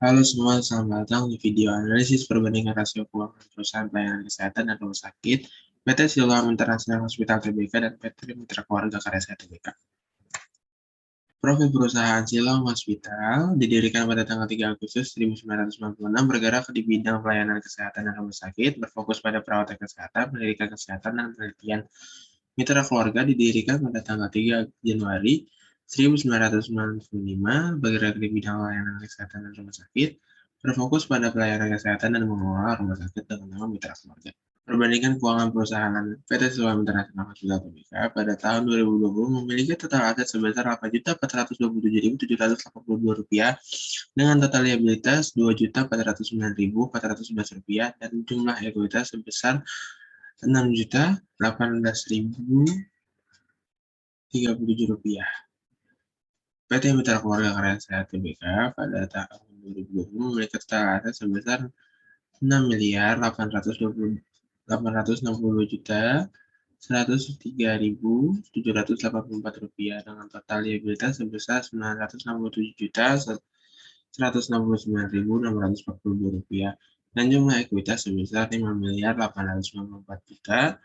Halo semua, selamat datang di video analisis perbandingan rasio keuangan perusahaan pelayanan kesehatan dan rumah sakit, PT Siloam International Hospital Tbk dan PT Mitra Keluarga Karya Sehat Tbk. Profil perusahaan Siloam Hospital didirikan pada tanggal 3 Agustus 1996 bergerak di bidang pelayanan kesehatan dan rumah sakit, berfokus pada perawatan kesehatan, pendidikan kesehatan, dan penelitian. Mitra Keluarga didirikan pada tanggal 3 Januari 1995, bergerak di bidang layanan kesehatan dan rumah sakit, berfokus pada pelayanan kesehatan dan mengelola rumah sakit dengan nama Mitra Keluarga. Perbandingan keuangan perusahaan PT Siloam International Hospital Tbk pada tahun 2020 memiliki total aset sebesar Rp8.427.782 dengan total liabilitas Rp2.409.411 dan jumlah ekuitas sebesar Rp6.018.037. PT Mitra Keluarga Karya Sehat Tbk pada tahun 2020 memiliki total aset sebesar Rp6.860.103.784 dengan total liabilitas sebesar Rp967.169.642 dan jumlah ekuitas sebesar Rp5.894.934.141.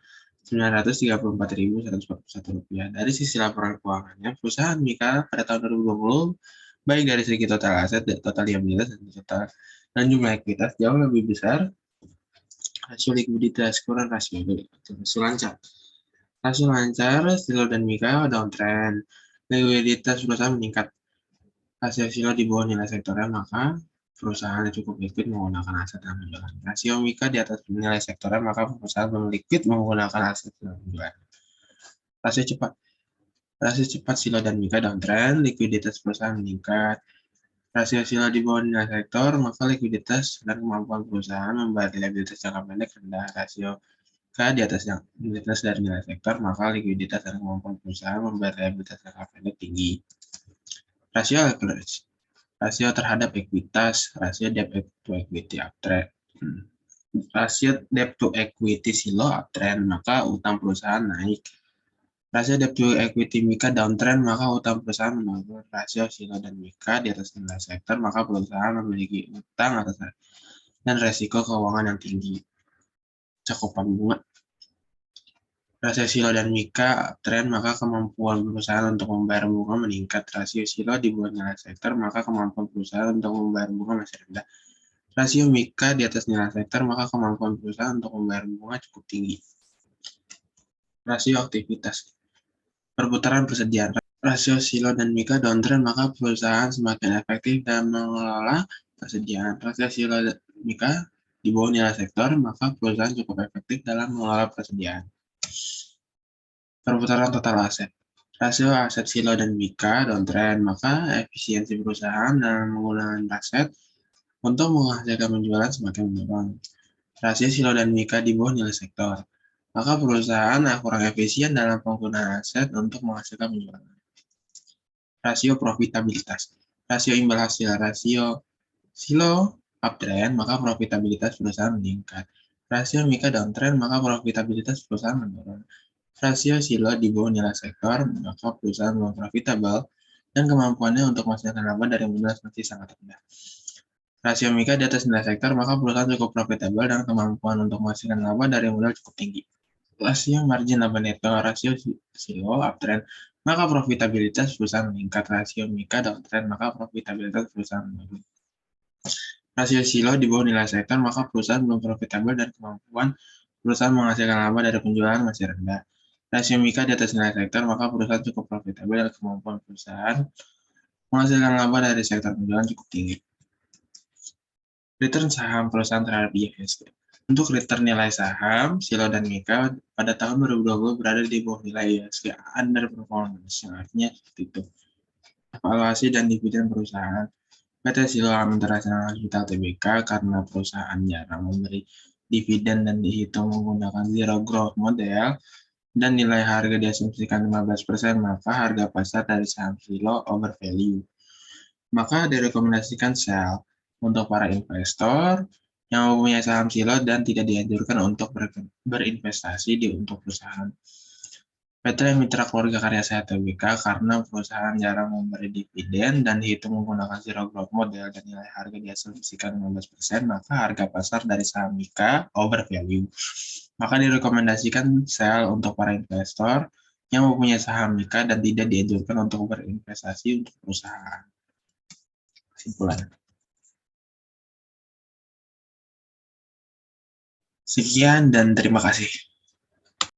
Dari sisi laporan keuangannya, perusahaan Mika pada tahun 2020 baik dari segi total aset, total liabilitas, dan jumlah ekuitas jauh lebih besar. Rasio likuiditas kurang rasio lancar. Rasio lancar, Silo dan Mika downtrend. Likuiditas perusahaan meningkat. Rasio Silo di bawah nilai sektornya, maka perusahaan cukup likuid menggunakan aset dalam penjualan. Rasio Mika di atas nilai sektornya, maka perusahaan belum likuid menggunakan aset dalam penjualan. Rasio cepat. Rasio cepat Silo dan Mika downtrend, likuiditas perusahaan meningkat. Rasio Silo di bawah nilai sektor, maka likuiditas dan kemampuan perusahaan membayar liabilitas jangka pendek rendah. Rasio K di atas likuiditas dari nilai sektor, maka likuiditas dan kemampuan perusahaan membayar liabilitas jangka pendek tinggi. Rasio leverage. Rasio terhadap ekuitas, rasio debt to equity uptrend. Rasio debt to equity Silo uptrend, maka utang perusahaan naik. Rasio debt to equity Mika downtrend, maka utang perusahaan menurun. Rasio Silo dan Mika di atas nilai sektor, maka perusahaan memiliki utang atas dan resiko keuangan yang tinggi. Cakupan bunga. Rasio Silo dan Mika uptrend, maka kemampuan perusahaan untuk membayar bunga meningkat. Rasio Silo di bawah nilai sektor, maka kemampuan perusahaan untuk membayar bunga masih rendah. Rasio Mika di atas nilai sektor, maka kemampuan perusahaan untuk membayar bunga cukup tinggi. Rasio aktivitas. Perputaran persediaan. Rasio Silo dan Mika downtrend, maka perusahaan semakin efektif dalam mengelola persediaan. Rasio Silo dan Mika di bawah nilai sektor, maka perusahaan cukup efektif dalam mengelola persediaan. Perputaran total aset. Rasio aset Silo dan Mika downtrend, maka efisiensi perusahaan dalam menggunakan aset untuk menghasilkan penjualan semakin menurun. Rasio Silo dan Mika di bawah nilai sektor, maka perusahaan kurang efisien dalam penggunaan aset untuk menghasilkan penjualan. Rasio profitabilitas. Rasio imbal hasil. Rasio Silo uptrend, maka profitabilitas perusahaan meningkat. Rasio Mika downtrend, maka profitabilitas perusahaan menurun. Rasio Silo di bawah nilai sektor, maka perusahaan belum profitable dan kemampuannya untuk menghasilkan laba dari modal masih sangat rendah. Rasio Mika di atas nilai sektor, maka perusahaan cukup profitable dan kemampuan untuk menghasilkan laba dari modal cukup tinggi. Rasio margin laba neto. Rasio Silo uptrend, maka profitabilitas perusahaan meningkat. Rasio Mika downtrend, maka profitabilitas perusahaan menurun. Rasio Silo di bawah nilai sektor, maka perusahaan belum profitable dan kemampuan perusahaan menghasilkan laba dari penjualan masih rendah. Rasio Mika di atas nilai sektor, maka perusahaan cukup profitable dan kemampuan perusahaan menghasilkan laba dari sektor penjualan cukup tinggi. Return saham perusahaan terhadap IHSG. Untuk return nilai saham, Silo dan Mika pada tahun 2020 berada di bawah nilai IHSG underperformance, yang artinya seperti itu. Evaluasi dan dividen perusahaan. PT Siloam International Hospital Tbk karena perusahaan jarang memberi dividen dan dihitung menggunakan zero growth model dan nilai harga diasumsikan 15%, maka harga pasar dari saham Silo overvalue. Maka direkomendasikan sell untuk para investor yang mempunyai saham Silo dan tidak dianjurkan untuk berinvestasi untuk perusahaan. PT Mitra Keluarga Karya Sehat Tbk karena perusahaan jarang memberi dividen dan dihitung menggunakan zero growth model dan nilai harga diasumsikan 15%, maka harga pasar dari saham Mika overvalue. Maka direkomendasikan sell untuk para investor yang mempunyai saham Mika dan tidak dianjurkan untuk berinvestasi untuk perusahaan. Kesimpulan. Sekian dan terima kasih.